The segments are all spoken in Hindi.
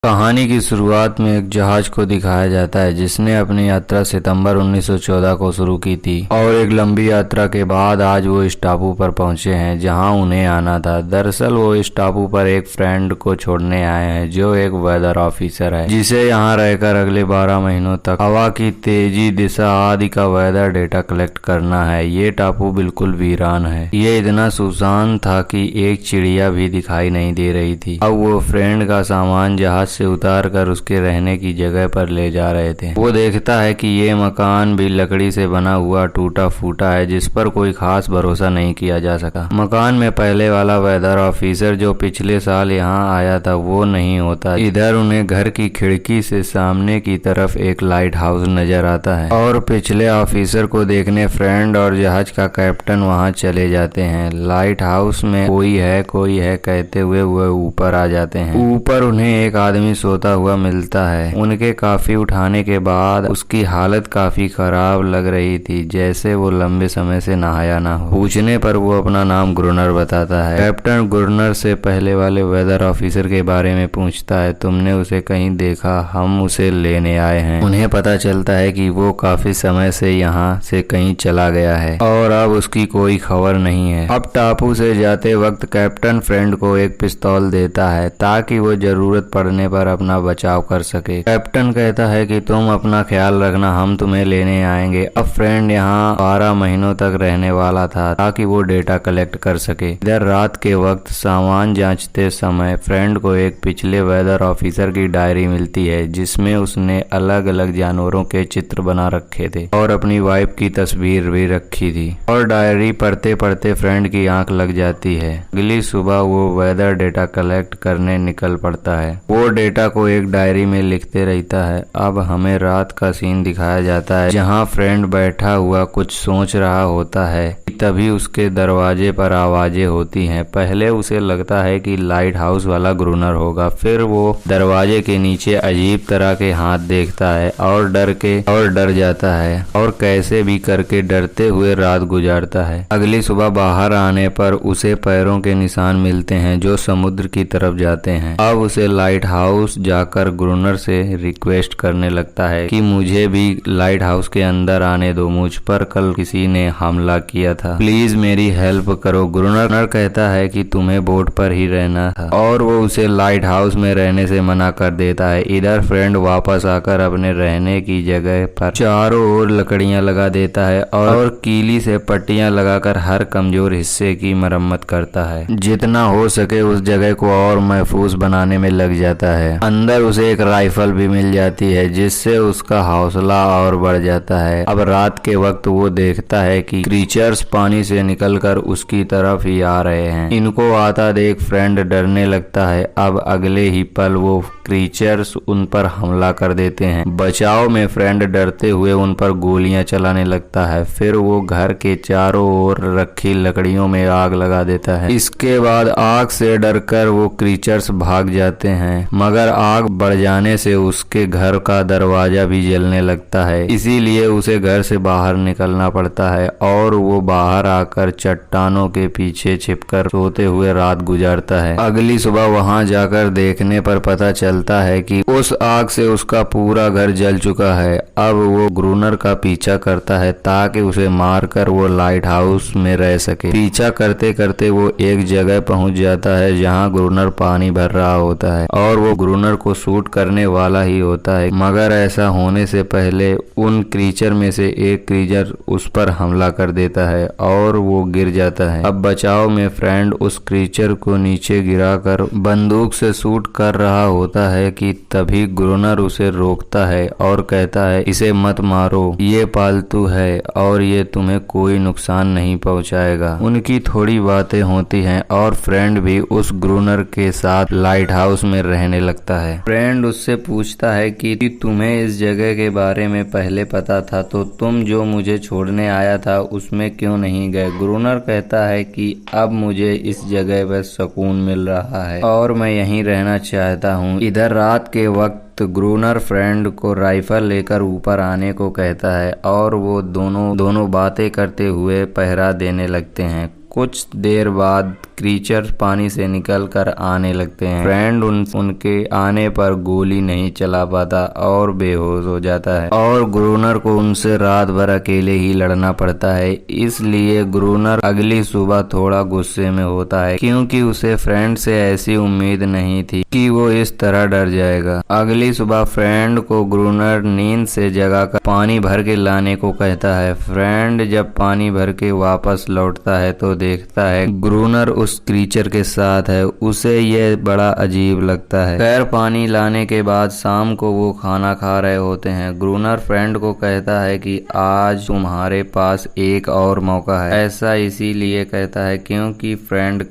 कहानी की शुरुआत में एक जहाज को दिखाया जाता है जिसने अपनी यात्रा सितंबर 1914 को शुरू की थी और एक लंबी यात्रा के बाद आज वो इस टापू पर पहुंचे हैं जहां उन्हें आना था। दरअसल वो इस टापू पर एक फ्रेंड को छोड़ने आए हैं जो एक वेदर ऑफिसर है जिसे यहां रहकर अगले 12 महीनों तक हवा की तेजी, दिशा आदि का वेदर डेटा कलेक्ट करना है। ये टापू बिल्कुल वीरान है। ये इतना सुनसान था कि एक चिड़िया भी दिखाई नहीं दे रही थी। अब वो फ्रेंड का सामान जहाज से उतार कर उसके रहने की जगह पर ले जा रहे थे। वो देखता है कि ये मकान भी लकड़ी से बना हुआ टूटा फूटा है जिस पर कोई खास भरोसा नहीं किया जा सका। मकान में पहले वाला वेदर ऑफिसर जो पिछले साल यहाँ आया था वो नहीं होता। इधर उन्हें घर की खिड़की से सामने की तरफ एक लाइट हाउस नजर आता है और पिछले ऑफिसर को देखने फ्रेंड और जहाज का कैप्टन वहाँ चले जाते हैं। लाइट हाउस में कोई है कहते हुए वो ऊपर आ जाते हैं। ऊपर उन्हें एक आदमी सोता हुआ मिलता है। उनके काफी उठाने के बाद उसकी हालत काफी खराब लग रही थी, जैसे वो लंबे समय से नहाया ना हो। पूछने पर वो अपना नाम गुरनर बताता है। कैप्टन गुरनर से पहले वाले वेदर ऑफिसर के बारे में पूछता है, तुमने उसे कहीं देखा? हम उसे लेने आए हैं। उन्हें पता चलता है कि वो काफी समय से यहाँ से कहीं चला गया है और अब उसकी कोई खबर नहीं है। अब टापू से जाते वक्त कैप्टन फ्रेंड को एक पिस्तौल देता है ताकि वो जरूरत पड़ने पर अपना बचाव कर सके। कैप्टन कहता है कि तुम अपना ख्याल रखना, हम तुम्हें लेने आएंगे। अब फ्रेंड यहाँ 12 महीनों तक रहने वाला था ताकि वो डेटा कलेक्ट कर सके। इधर रात के वक्त सामान जांचते समय फ्रेंड को एक पिछले वेदर ऑफिसर की डायरी मिलती है जिसमें उसने अलग अलग जानवरों के चित्र बना रखे थे और अपनी वाइफ की तस्वीर भी रखी थी। और डायरी पढ़ते पढ़ते फ्रेंड की आंख लग जाती है। अगली सुबह वो वेदर डेटा कलेक्ट करने निकल पड़ता है। वो डेटा को एक डायरी में लिखते रहता है। अब हमें रात का सीन दिखाया जाता है जहां फ्रेंड बैठा हुआ कुछ सोच रहा होता है। तभी उसके दरवाजे पर आवाजें होती हैं। पहले उसे लगता है कि लाइट हाउस वाला गुरनर होगा, फिर वो दरवाजे के नीचे अजीब तरह के हाथ देखता है और डर जाता है और कैसे भी करके डरते हुए रात गुजारता है। अगली सुबह बाहर आने पर उसे पैरों के निशान मिलते हैं जो समुद्र की तरफ जाते हैं। अब उसे लाइट हाउस जाकर गुरनर से रिक्वेस्ट करने लगता है कि मुझे भी लाइट हाउस के अंदर आने दो, मुझ पर कल किसी ने हमला किया था, प्लीज मेरी हेल्प करो। गुरनर कहता है कि तुम्हें बोट पर ही रहना था और वो उसे लाइट हाउस में रहने से मना कर देता है। इधर फ्रेंड वापस आकर अपने रहने की जगह पर चारों ओर लकड़ियां लगा देता है और कीली से पट्टियां लगाकर हर कमजोर हिस्से की मरम्मत करता है। जितना हो सके उस जगह को और महफूज बनाने में लग जाता है। अंदर उसे एक राइफल भी मिल जाती है जिससे उसका हौसला और बढ़ जाता है। अब रात के वक्त वो देखता है कि क्रीचर्स पानी से निकलकर उसकी तरफ ही आ रहे हैं। इनको आता देख फ्रेंड डरने लगता है। अब अगले ही पल वो क्रीचर्स उन पर हमला कर देते हैं। बचाव में फ्रेंड डरते हुए उन पर गोलियां चलाने लगता है। फिर वो घर के चारों ओर रखी लकड़ियों में आग लगा देता है। इसके बाद आग से डरकर वो क्रीचर्स भाग जाते हैं, मगर आग बढ़ जाने से उसके घर का दरवाजा भी जलने लगता है। इसीलिए उसे घर से बाहर निकलना पड़ता है और वो बाहर आकर चट्टानों के पीछे छिपकर सोते हुए रात गुजारता है। अगली सुबह वहां जाकर देखने पर पता चलता है कि उस आग से उसका पूरा घर जल चुका है। अब वो गुरनर का पीछा करता है ताकि उसे मारकर वो लाइट हाउस में रह सके। पीछा करते करते वो एक जगह पहुंच जाता है जहां गुरनर पानी भर रहा होता है और वो गुरनर को शूट करने वाला ही होता है, मगर ऐसा होने से पहले उन क्रीचर में से एक क्रीचर उस पर हमला कर देता है और वो गिर जाता है। अब बचाव में फ्रेंड उस क्रीचर को नीचे गिराकर बंदूक से शूट कर रहा होता है कि तभी गुरनर उसे रोकता है और कहता है, इसे मत मारो, ये पालतू है और ये तुम्हें कोई नुकसान नहीं पहुंचाएगा। उनकी थोड़ी बातें होती हैं और फ्रेंड भी उस गुरनर के साथ लाइट हाउस में रहने लगता है। फ्रेंड उससे पूछता है कि तुम्हें इस जगह के बारे में पहले पता था तो तुम जो मुझे छोड़ने आया था उसमें क्यों नहीं गए? गुरनर कहता है कि अब मुझे इस जगह पर सुकून मिल रहा है और मैं यहीं रहना चाहता हूँ। इधर रात के वक्त गुरनर फ्रेंड को राइफल लेकर ऊपर आने को कहता है और वो दोनों बातें करते हुए पहरा देने लगते हैं। कुछ देर बाद क्रीचर पानी से निकल कर आने लगते हैं। फ्रेंड उनके आने पर गोली नहीं चला पाता और बेहोश हो जाता है और ग्रूनर को उनसे रात भर अकेले ही लड़ना पड़ता है। इसलिए ग्रूनर अगली सुबह थोड़ा गुस्से में होता है क्योंकि उसे फ्रेंड से ऐसी उम्मीद नहीं थी कि वो इस तरह डर जाएगा। अगली सुबह फ्रेंड को ग्रूनर नींद से जगाकर पानी भर के लाने को कहता है। फ्रेंड जब पानी भर के वापस लौटता है तो देखता है ग्रूनर उस क्रीचर के साथ है। उसे यह बड़ा अजीब लगता है। खैर पानी लाने के बाद शाम को वो खाना खा रहे होते हैं। ग्रूनर फ्रेंड को कहता है कि आज तुम्हारे पास एक और मौका है। ऐसा इसीलिए कहता है क्योंकि फ्रेंड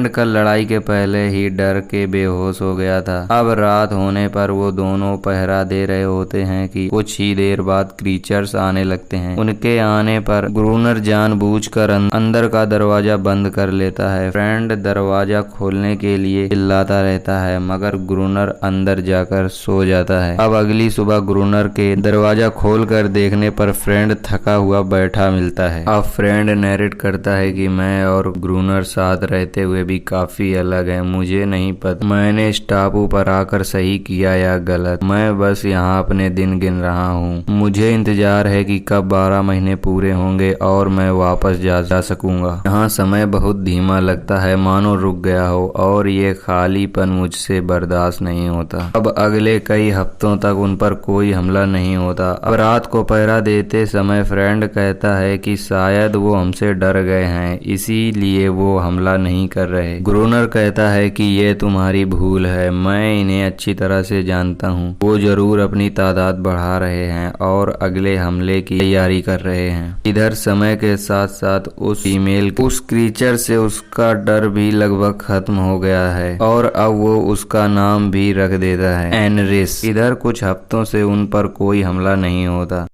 कल लड़ाई के पहले ही डर के बेहोश हो गया था। अब रात होने पर वो दोनों पहरा दे रहे होते हैं कि कुछ ही देर बाद क्रीचर्स आने लगते हैं। उनके आने पर ग्रूनर जानबूझकर अंदर का दरवाजा बंद कर लेता है। फ्रेंड दरवाजा खोलने के लिए चिल्लाता रहता है मगर ग्रूनर अंदर जाकर सो जाता है। अब अगली सुबह ग्रूनर के दरवाजा खोल कर देखने पर फ्रेंड थका हुआ बैठा मिलता है। अब फ्रेंड नैरेट करता है कि मैं और ग्रूनर साथ रहते हुए भी काफी अलग हैं। मुझे नहीं पता मैंने इस टापू पर आकर सही किया या गलत। मैं बस यहाँ अपने दिन गिन रहा हूँ। मुझे इंतजार है कि कब 12 महीने पूरे होंगे और मैं वापस जा सकूंगा। यहाँ समय बहुत धीमा लगता है मानो रुक गया हो और ये खालीपन मुझसे बर्दाश्त नहीं होता। अब अगले कई हफ्तों तक उन पर कोई हमला नहीं होता। अब रात को पहरा देते समय फ्रेंड कहता है कि शायद वो हमसे डर गए हैं इसीलिए वो हमला नहीं कर रहे। ग्रूनर कहता है कि ये तुम्हारी भूल है। मैं इन्हें अच्छी तरह से जानता हूँ। वो जरूर अपनी तादाद बढ़ा रहे हैं और अगले हमले की तैयारी कर रहे हैं। इधर समय के साथ साथ उस क्रीचर से उसका डर भी लगभग खत्म हो गया है और अब वो उसका नाम भी रख देता है एनरिस। इधर कुछ हफ्तों से उन पर कोई हमला नहीं होता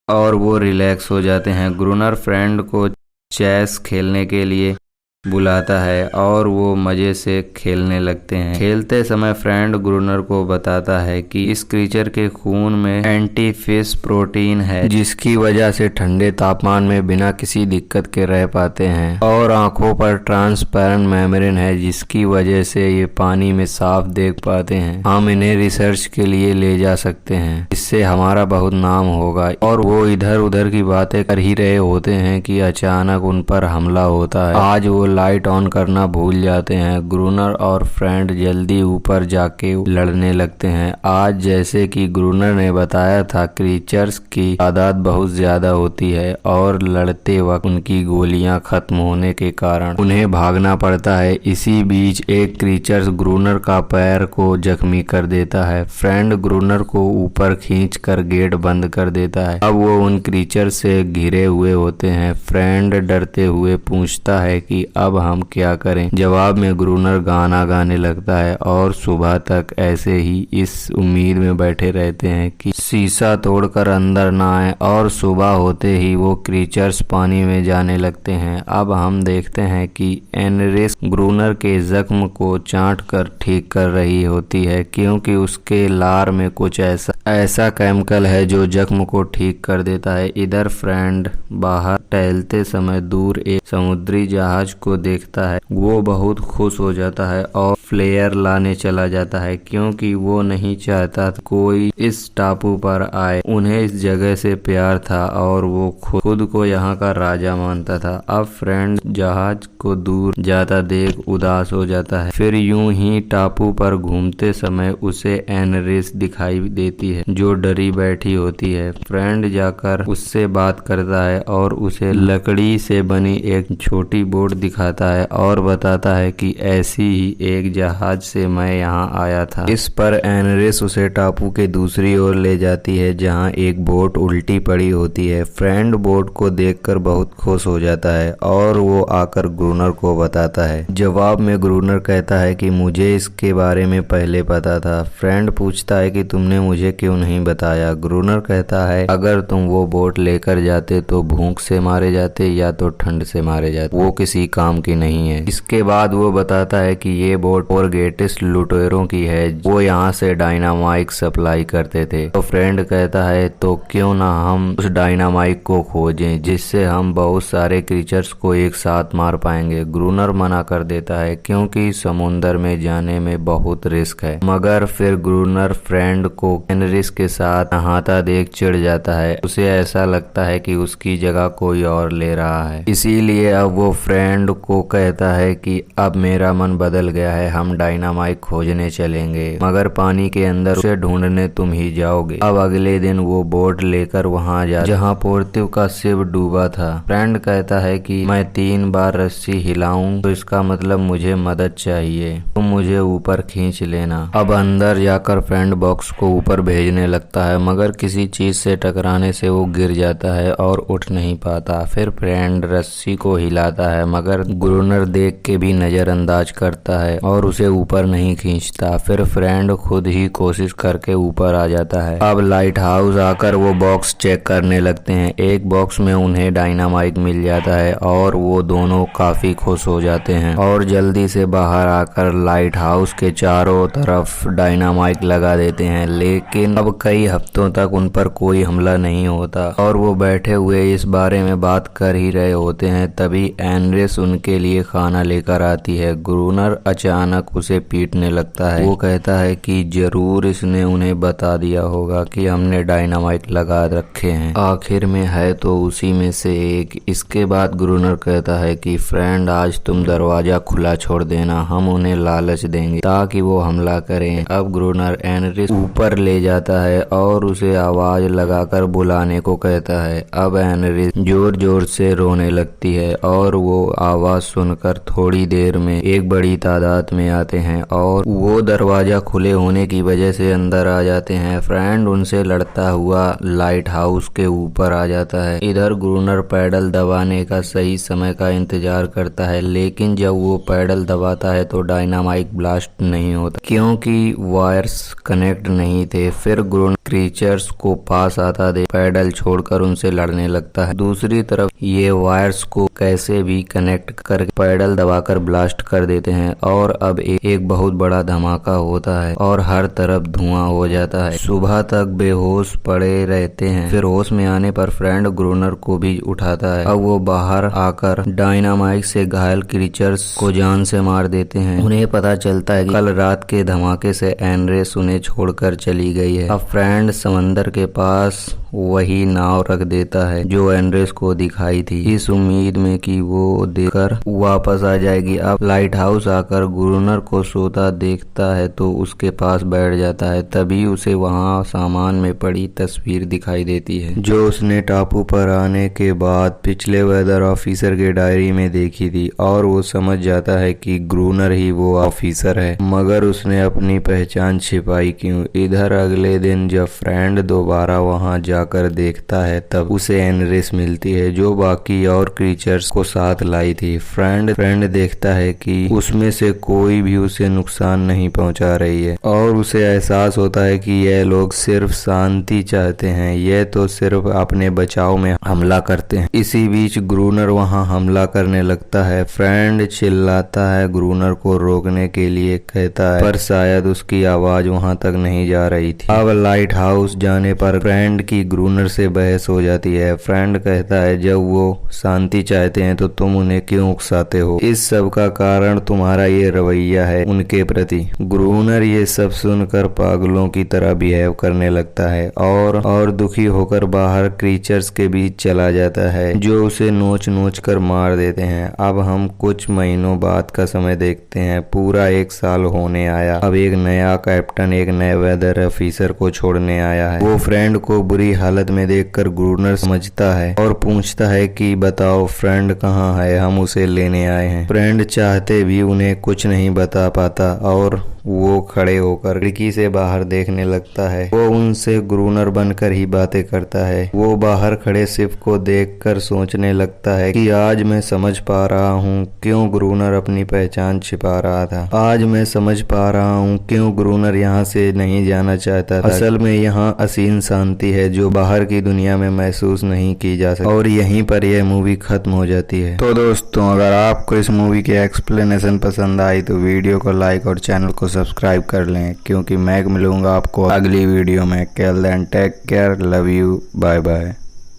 और वो रिलैक्स हो जाते हैं। ग्रूनर फ्रेंड को चेस खेलने के लिए बुलाता है और वो मजे से खेलने लगते हैं। खेलते समय फ्रेंड ग्रूनर को बताता है कि इस क्रीचर के खून में एंटीफिश प्रोटीन है जिसकी वजह से ठंडे तापमान में बिना किसी दिक्कत के रह पाते हैं और आंखों पर ट्रांसपेरेंट मेम्ब्रेन है जिसकी वजह से ये पानी में साफ देख पाते हैं। हम इन्हें रिसर्च के लिए ले जा सकते हैं इससे हमारा बहुत नाम होगा। और वो इधर उधर की बातें कर ही रहे होते हैं कि अचानक उन पर हमला होता है। आज वो लाइट ऑन करना भूल जाते हैं। ग्रूनर और फ्रेंड जल्दी ऊपर जाके लड़ने लगते हैं। आज जैसे कि ग्रूनर ने बताया था क्रीचर्स की तादाद बहुत ज्यादा होती है और लड़ते वक्त उनकी गोलियां खत्म होने के कारण उन्हें भागना पड़ता है। इसी बीच एक क्रीचर्स ग्रूनर का पैर को जख्मी कर देता है। फ्रेंड ग्रूनर को ऊपर खींच कर गेट बंद कर देता है। अब वो उन क्रीचर से घिरे हुए होते हैं। फ्रेंड डरते हुए पूछता है कि अब हम क्या करें। जवाब में ग्रूनर गाना गाने लगता है और सुबह तक ऐसे ही इस उम्मीद में बैठे रहते हैं कि शीशा तोड़कर अंदर ना आए और सुबह होते ही वो क्रीचर्स पानी में जाने लगते हैं। अब हम देखते हैं कि एनरिस ग्रूनर के जख्म को चाट कर ठीक कर रही होती है क्योंकि उसके लार में कुछ ऐसा केमिकल है जो जख्म को ठीक कर देता है। इधर फ्रेंड बाहर टहलते समय दूर एक समुद्री जहाज को देखता है। वो बहुत खुश हो जाता है और फ्लेयर लाने चला जाता है क्योंकि वो नहीं चाहता कोई इस टापू पर आए। उन्हें इस जगह से प्यार था और वो खुद को यहाँ का राजा मानता था। अब फ्रेंड जहाज को दूर जाता देख उदास हो जाता है। फिर यूं ही टापू पर घूमते समय उसे एनरिस दिखाई देती है जो डरी बैठी होती है। फ्रेंड जाकर उससे बात करता है और उसे लकड़ी से बनी एक छोटी बोट दिखाता है और बताता है कि ऐसी ही एक जहाज से मैं यहाँ आया था। इस पर एनरिस उसे टापू के दूसरी ओर ले जाती है जहाँ एक बोट उल्टी पड़ी होती है। फ्रेंड बोट को देखकर बहुत खुश हो जाता है और वो आकर ग्रूनर को बताता है। जवाब में ग्रूनर कहता है कि मुझे इसके बारे में पहले पता था। फ्रेंड पूछता है कि तुमने मुझे क्यों नहीं बताया। ग्रूनर कहता है अगर तुम वो बोट लेकर जाते तो भूख से मारे जाते या तो ठंड से मारे जाते, वो किसी काम की नहीं है। इसके बाद वो बताता है कि ये बोट और गेटिस्ट लुटेरों की है, वो यहाँ से डायनामाइट सप्लाई करते थे। तो फ्रेंड कहता है तो क्यों ना हम उस डायनामाइट को खोजें जिससे हम बहुत सारे क्रीचर्स को एक साथ मार पाएंगे। ग्रूनर मना कर देता है क्योंकि समुंदर में जाने में बहुत रिस्क है, मगर फिर ग्रूनर फ्रेंड को फेनरिस के साथ नहाता देख चिढ़ जाता है। उसे ऐसा लगता है कि उसकी जगह कोई और ले रहा है, इसीलिए अब वो फ्रेंड को कहता है कि अब मेरा मन बदल गया है, हम डायनामाइट खोजने चलेंगे, मगर पानी के अंदर उसे ढूंढने तुम ही जाओगे। अब अगले दिन वो बोट लेकर वहां जा जहां पोर्तिव का शिप डूबा था। फ्रेंड कहता है कि मैं 3 बार रस्सी हिलाऊं तो इसका मतलब मुझे मदद चाहिए, तुम मुझे ऊपर खींच लेना। अब अंदर जाकर फ्रेंड बॉक्स को ऊपर भेजने लगता है, मगर किसी चीज से टकराने से वो गिर जाता है और उठ नहीं पाता। फिर फ्रेंड रस्सी को हिलाता है, मगर ग्रूनर देख के भी नजरअंदाज करता है और उसे ऊपर नहीं खींचता। फिर फ्रेंड खुद ही कोशिश करके ऊपर आ जाता है। अब लाइट हाउस आकर वो बॉक्स चेक करने लगते हैं। एक बॉक्स में उन्हें डायनामाइट मिल जाता है और वो दोनों काफी खुश हो जाते हैं और जल्दी से बाहर आकर लाइट हाउस के चारों तरफ डायनामाइट लगा देते हैं। लेकिन अब कई हफ्तों तक उन पर कोई हमला नहीं होता और वो बैठे हुए इस बारे में बात कर ही रहे होते हैं, तभी एनरिस उनके लिए खाना लेकर आती है। ग्रूनर अचानक उसे पीटने लगता है। वो कहता है कि जरूर इसने उन्हें बता दिया होगा कि हमने डायनामाइट लगा रखे हैं, आखिर में है तो उसी में से एक। इसके बाद ग्रूनर कहता है कि फ्रेंड आज तुम दरवाजा खुला छोड़ देना, हम उन्हें लालच देंगे ताकि वो हमला करें। अब ग्रूनर एनरिस ऊपर ले जाता है और उसे आवाज लगाकर बुलाने को कहता है। अब एनरिस जोर जोर से रोने लगती है और वो आवाज सुनकर थोड़ी देर में एक बड़ी तादाद में आते हैं और वो दरवाजा खुले होने की वजह से अंदर आ जाते हैं। फ्रेंड उनसे लड़ता हुआ लाइट हाउस के ऊपर आ जाता है। इधर ग्रूनर पैडल दबाने का सही समय का इंतजार करता है, लेकिन जब वो पैडल दबाता है तो डायनामाइट ब्लास्ट नहीं होता क्योंकि वायर्स कनेक्ट नहीं थे। फिर ग्रूनर क्रीचर्स को पास आता देख पैडल छोड़कर उनसे लड़ने लगता है। दूसरी तरफ ये वायर्स को कैसे भी कनेक्ट करके पैडल दबाकर ब्लास्ट कर देते हैं और अब एक बहुत बड़ा धमाका होता है और हर तरफ धुआं हो जाता है। सुबह तक बेहोश पड़े रहते हैं। फिर होश में आने पर फ्रेंड ग्रूनर को भी उठाता है। अब वो बाहर आकर डायनामाइट से घायल क्रीचर्स को जान से मार देते हैं। उन्हें पता चलता है कि कल रात के धमाके से एनरिस उन्हें छोड़कर चली गई है। अब फ्रेंड समंदर के पास वही नाव रख देता है जो एनरिस को दिखाई थी, इस उम्मीद में कि वो देखकर वापस आ जाएगी। अब लाइट हाउस आकर ग्रूनर को सोता देखता है तो उसके पास बैठ जाता है। तभी उसे वहाँ सामान में पड़ी तस्वीर दिखाई देती है जो उसने टापू पर आने के बाद पिछले वेदर ऑफिसर के डायरी में देखी थी और वो समझ जाता है कि ग्रूनर ही वो ऑफिसर है, मगर उसने अपनी पहचान छिपाई क्यों। इधर अगले दिन जब फ्रेंड दोबारा वहाँ जाकर देखता है तब उसे एनरिस मिलती है जो बाकी और क्रीचर्स को साथ लाई थी। फ्रेंड देखता है कि उसमें से कोई भी उसे नुकसान नहीं पहुंचा रही है और उसे एहसास होता है कि यह लोग सिर्फ शांति चाहते हैं, यह तो सिर्फ अपने बचाव में हमला करते हैं। इसी बीच ग्रूनर वहां हमला करने लगता है। फ्रेंड चिल्लाता है ग्रूनर को रोकने के लिए, कहता है पर शायद उसकी आवाज वहां तक नहीं जा रही थी। अब लाइट हाउस जाने पर फ्रेंड की ग्रूनर से बहस हो जाती है। फ्रेंड कहता है जब वो शांति चाहते हैं तो तुम उन्हें क्यों उकसाते हो, इस सब का कारण तुम्हारा ये रवैया है उनके प्रति। ग्रूनर ये सब सुनकर पागलों की तरह बिहेव करने लगता है और दुखी होकर बाहर क्रीचर्स के बीच चला जाता है जो उसे नोच नोच कर मार देते हैं। अब हम कुछ महीनों बाद का समय देखते हैं। पूरा 1 साल होने आया। अब एक नया कैप्टन एक नए वेदर ऑफिसर को छोड़ने आया है। वो फ्रेंड को बुरी हालत में देखकर ग्रूनर समझता है और पूछता है कि बताओ फ्रेंड कहाँ है, हम उसे लेने आए हैं। फ्रेंड चाहते भी उन्हें कुछ नहीं बता पाता और वो खड़े होकर खिड़की से बाहर देखने लगता है। वो उनसे ग्रूनर बनकर ही बातें करता है। वो बाहर खड़े सिफ को देखकर सोचने लगता है कि आज मैं समझ पा रहा हूँ क्यों ग्रूनर अपनी पहचान छिपा रहा था। आज मैं समझ पा रहा हूँ क्यों ग्रूनर यहाँ से नहीं जाना चाहता था। असल में यहाँ असीम शांति है जो बाहर की दुनिया में महसूस नहीं की जा सकती। और यहीं पर यह मूवी खत्म हो जाती है। तो दोस्तों, अगर आपको इस मूवी की एक्सप्लेनेशन पसंद आई तो वीडियो को लाइक और चैनल को सब्सक्राइब कर लें, क्योंकि मैं मिलूंगा आपको अगली वीडियो में। Till then take care, love you, bye bye.